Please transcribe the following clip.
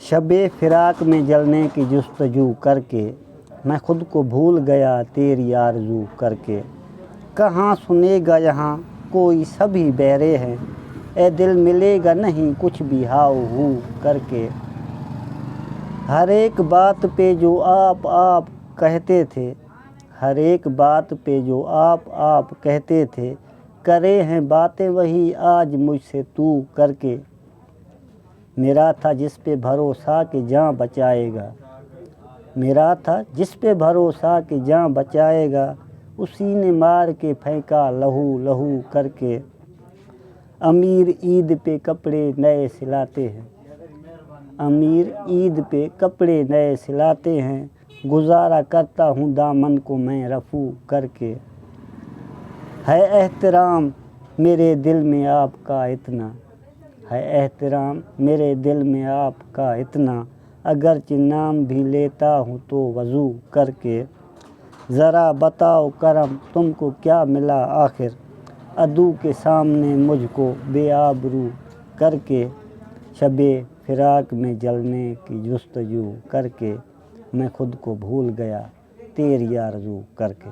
شب فراق میں جلنے کی جستجو کر کے میں خود کو بھول گیا تیری آرزو کر کے۔ کہاں سنے گا یہاں کوئی سبھی بہرے ہیں، اے دل ملے گا نہیں کچھ بھی ہاؤ ہو کر کے۔ ہر ایک بات پہ جو آپ کہتے تھے، ہر ایک بات پہ جو آپ کہتے تھے، کرے ہیں باتیں وہی آج مجھ سے تو کر کے۔ میرا تھا جس پہ بھروسہ کہ جاں بچائے گا، میرا تھا جس پہ بھروسہ کہ جاں بچائے گا، اسی نے مار کے پھینکا لہو لہو کر کے۔ امیر عید پہ کپڑے نئے سلاتے ہیں، امیر عید پہ کپڑے نئے سلاتے ہیں، گزارا کرتا ہوں دامن کو میں رفو کر کے۔ ہے احترام میرے دل میں آپ کا اتنا، ہے احترام میرے دل میں آپ کا اتنا، اگرچہ نام بھی لیتا ہوں تو وضو کر کے۔ ذرا بتاؤ کرم تم کو کیا ملا آخر، عدو کے سامنے مجھ کو بے آبرو کر کے۔ شب فراق میں جلنے کی جستجو کر کے میں خود کو بھول گیا تیری آرزو کر کے۔